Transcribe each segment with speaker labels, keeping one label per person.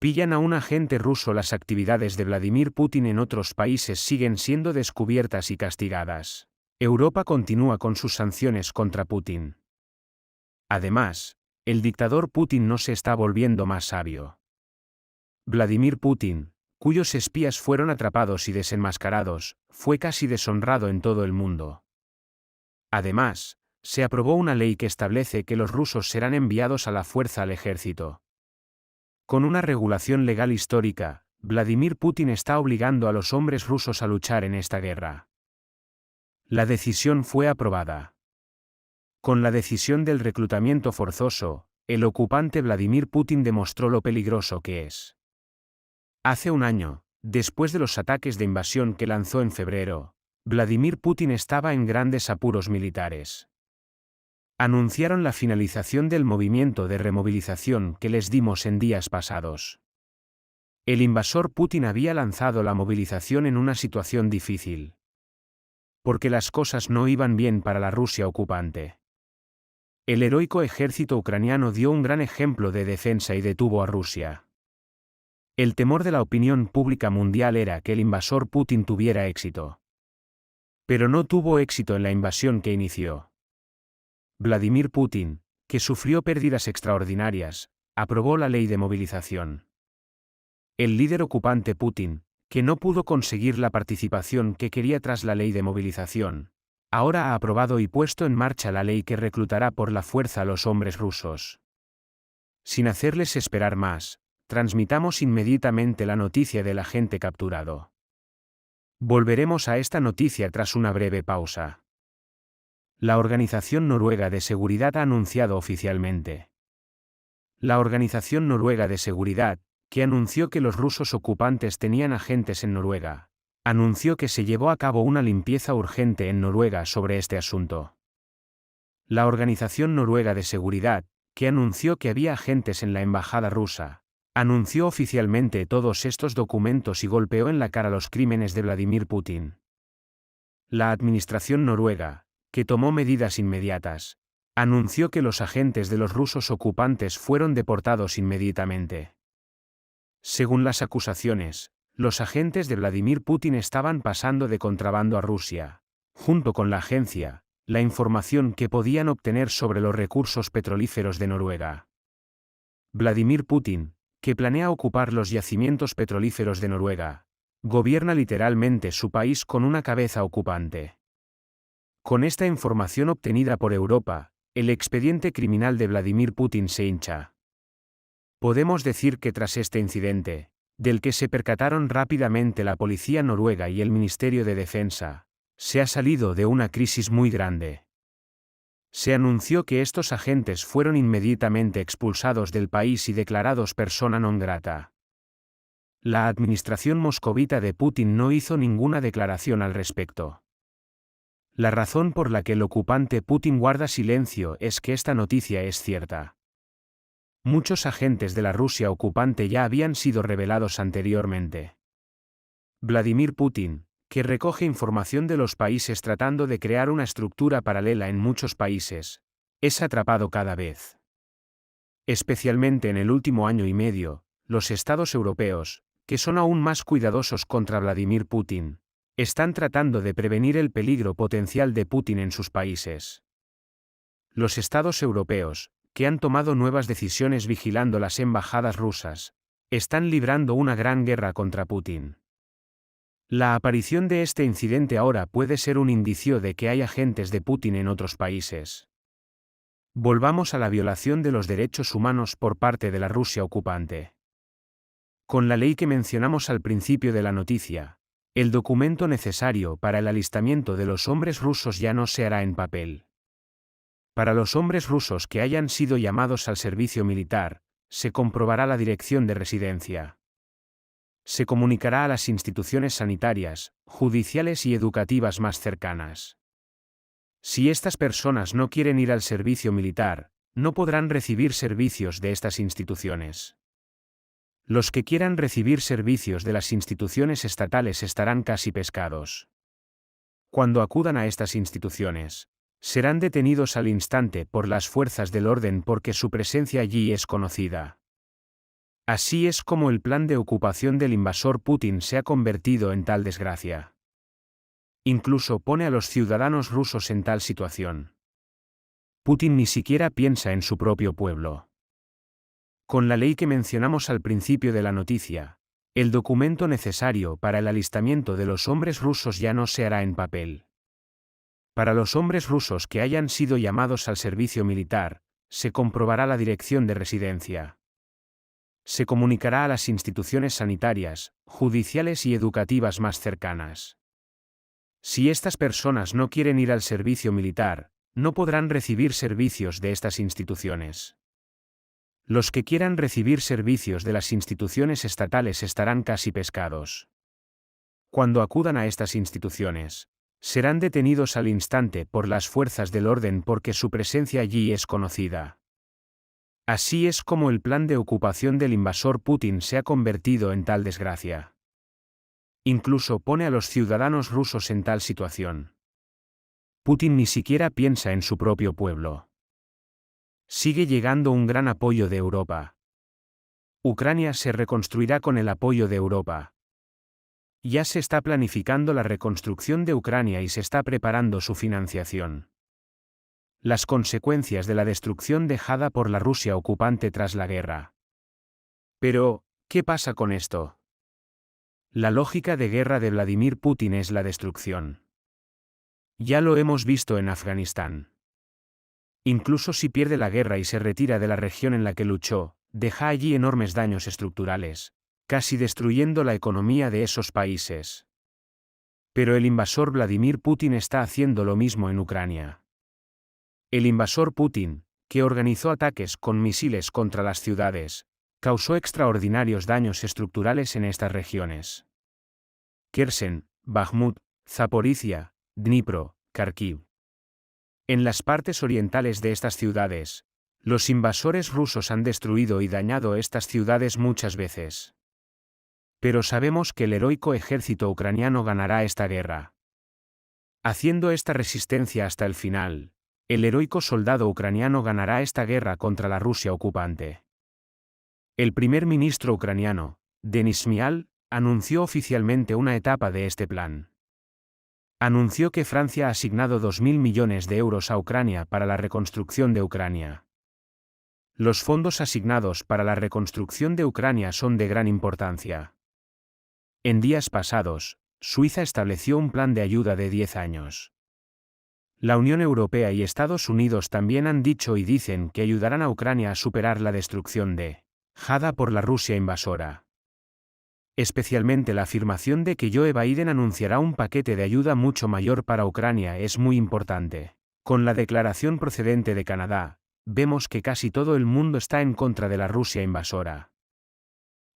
Speaker 1: Pillan a un agente ruso. Las actividades de Vladimir Putin en otros países siguen siendo descubiertas y castigadas. Europa continúa con sus sanciones contra Putin. Además, el dictador Putin no se está volviendo más sabio. Vladimir Putin, cuyos espías fueron atrapados y desenmascarados, fue casi deshonrado en todo el mundo. Además, se aprobó una ley que establece que los rusos serán enviados a la fuerza al ejército. Con una regulación legal histórica, Vladimir Putin está obligando a los hombres rusos a luchar en esta guerra. La decisión fue aprobada. Con la decisión del reclutamiento forzoso, el ocupante Vladimir Putin demostró lo peligroso que es. Hace un año, después de los ataques de invasión que lanzó en febrero, Vladimir Putin estaba en grandes apuros militares. Anunciaron la finalización del movimiento de removilización que les dimos en días pasados. El invasor Putin había lanzado la movilización en una situación difícil. Porque las cosas no iban bien para la Rusia ocupante. El heroico ejército ucraniano dio un gran ejemplo de defensa y detuvo a Rusia. El temor de la opinión pública mundial era que el invasor Putin tuviera éxito. Pero no tuvo éxito en la invasión que inició. Vladimir Putin, que sufrió pérdidas extraordinarias, aprobó la ley de movilización. El líder ocupante Putin, que no pudo conseguir la participación que quería tras la ley de movilización, ahora ha aprobado y puesto en marcha la ley que reclutará por la fuerza a los hombres rusos. Sin hacerles esperar más, transmitamos inmediatamente la noticia del agente capturado. Volveremos a esta noticia tras una breve pausa. La Organización Noruega de Seguridad ha anunciado oficialmente. La Organización Noruega de Seguridad, que anunció que los rusos ocupantes tenían agentes en Noruega, anunció que se llevó a cabo una limpieza urgente en Noruega sobre este asunto. La Organización Noruega de Seguridad, que anunció que había agentes en la embajada rusa, anunció oficialmente todos estos documentos y golpeó en la cara los crímenes de Vladimir Putin. La administración noruega, que tomó medidas inmediatas, anunció que los agentes de los rusos ocupantes fueron deportados inmediatamente. Según las acusaciones, los agentes de Vladimir Putin estaban pasando de contrabando a Rusia, junto con la agencia, la información que podían obtener sobre los recursos petrolíferos de Noruega. Vladimir Putin, que planea ocupar los yacimientos petrolíferos de Noruega, gobierna literalmente su país con una cabeza ocupante. Con esta información obtenida por Europa, el expediente criminal de Vladimir Putin se hincha. Podemos decir que tras este incidente, del que se percataron rápidamente la policía noruega y el Ministerio de Defensa, se ha salido de una crisis muy grande. Se anunció que estos agentes fueron inmediatamente expulsados del país y declarados persona non grata. La administración moscovita de Putin no hizo ninguna declaración al respecto. La razón por la que el ocupante Putin guarda silencio es que esta noticia es cierta. Muchos agentes de la Rusia ocupante ya habían sido revelados anteriormente. Vladimir Putin, que recoge información de los países tratando de crear una estructura paralela en muchos países, es atrapado cada vez. Especialmente en el último año y medio, los estados europeos, que son aún más cuidadosos contra Vladimir Putin, están tratando de prevenir el peligro potencial de Putin en sus países. Los estados europeos, que han tomado nuevas decisiones vigilando las embajadas rusas, están librando una gran guerra contra Putin. La aparición de este incidente ahora puede ser un indicio de que hay agentes de Putin en otros países. Volvamos a la violación de los derechos humanos por parte de la Rusia ocupante. Con la ley que mencionamos al principio de la noticia, el documento necesario para el alistamiento de los hombres rusos ya no se hará en papel. Para los hombres rusos que hayan sido llamados al servicio militar, se comprobará la dirección de residencia. Se comunicará a las instituciones sanitarias, judiciales y educativas más cercanas. Si estas personas no quieren ir al servicio militar, no podrán recibir servicios de estas instituciones. Los que quieran recibir servicios de las instituciones estatales estarán casi pescados. Cuando acudan a estas instituciones, serán detenidos al instante por las fuerzas del orden porque su presencia allí es conocida. Así es como el plan de ocupación del invasor Putin se ha convertido en tal desgracia. Incluso pone a los ciudadanos rusos en tal situación. Putin ni siquiera piensa en su propio pueblo. Con la ley que mencionamos al principio de la noticia, el documento necesario para el alistamiento de los hombres rusos ya no se hará en papel. Para los hombres rusos que hayan sido llamados al servicio militar, se comprobará la dirección de residencia. Se comunicará a las instituciones sanitarias, judiciales y educativas más cercanas. Si estas personas no quieren ir al servicio militar, no podrán recibir servicios de estas instituciones. Los que quieran recibir servicios de las instituciones estatales estarán casi pescados. Cuando acudan a estas instituciones, serán detenidos al instante por las fuerzas del orden porque su presencia allí es conocida. Así es como el plan de ocupación del invasor Putin se ha convertido en tal desgracia. Incluso pone a los ciudadanos rusos en tal situación. Putin ni siquiera piensa en su propio pueblo. Sigue llegando un gran apoyo de Europa. Ucrania se reconstruirá con el apoyo de Europa. Ya se está planificando la reconstrucción de Ucrania y se está preparando su financiación. Las consecuencias de la destrucción dejada por la Rusia ocupante tras la guerra. Pero, ¿qué pasa con esto? La lógica de guerra de Vladimir Putin es la destrucción. Ya lo hemos visto en Afganistán. Incluso si pierde la guerra y se retira de la región en la que luchó, deja allí enormes daños estructurales, casi destruyendo la economía de esos países. Pero el invasor Vladimir Putin está haciendo lo mismo en Ucrania. El invasor Putin, que organizó ataques con misiles contra las ciudades, causó extraordinarios daños estructurales en estas regiones. Kherson, Bakhmut, Zaporizhia, Dnipro, Kharkiv. En las partes orientales de estas ciudades, los invasores rusos han destruido y dañado estas ciudades muchas veces. Pero sabemos que el heroico ejército ucraniano ganará esta guerra. Haciendo esta resistencia hasta el final, el heroico soldado ucraniano ganará esta guerra contra la Rusia ocupante. El primer ministro ucraniano, Denis Shmyhal, anunció oficialmente una etapa de este plan. Anunció que Francia ha asignado 2.000 millones de euros a Ucrania para la reconstrucción de Ucrania. Los fondos asignados para la reconstrucción de Ucrania son de gran importancia. En días pasados, Suiza estableció un plan de ayuda de 10 años. La Unión Europea y Estados Unidos también han dicho y dicen que ayudarán a Ucrania a superar la destrucción dejada por la Rusia invasora. Especialmente la afirmación de que Joe Biden anunciará un paquete de ayuda mucho mayor para Ucrania es muy importante. Con la declaración procedente de Canadá, vemos que casi todo el mundo está en contra de la Rusia invasora.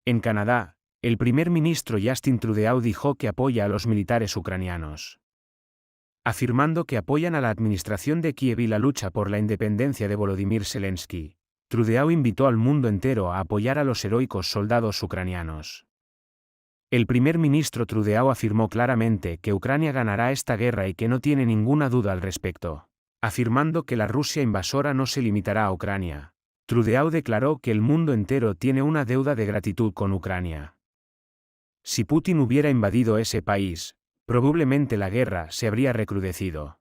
Speaker 1: En Canadá, el primer ministro Justin Trudeau dijo que apoya a los militares ucranianos. Afirmando que apoyan a la administración de Kiev y la lucha por la independencia de Volodymyr Zelensky, Trudeau invitó al mundo entero a apoyar a los heroicos soldados ucranianos. El primer ministro Trudeau afirmó claramente que Ucrania ganará esta guerra y que no tiene ninguna duda al respecto. Afirmando que la Rusia invasora no se limitará a Ucrania, Trudeau declaró que el mundo entero tiene una deuda de gratitud con Ucrania. Si Putin hubiera invadido ese país, probablemente la guerra se habría recrudecido.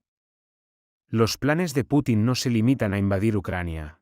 Speaker 1: Los planes de Putin no se limitan a invadir Ucrania.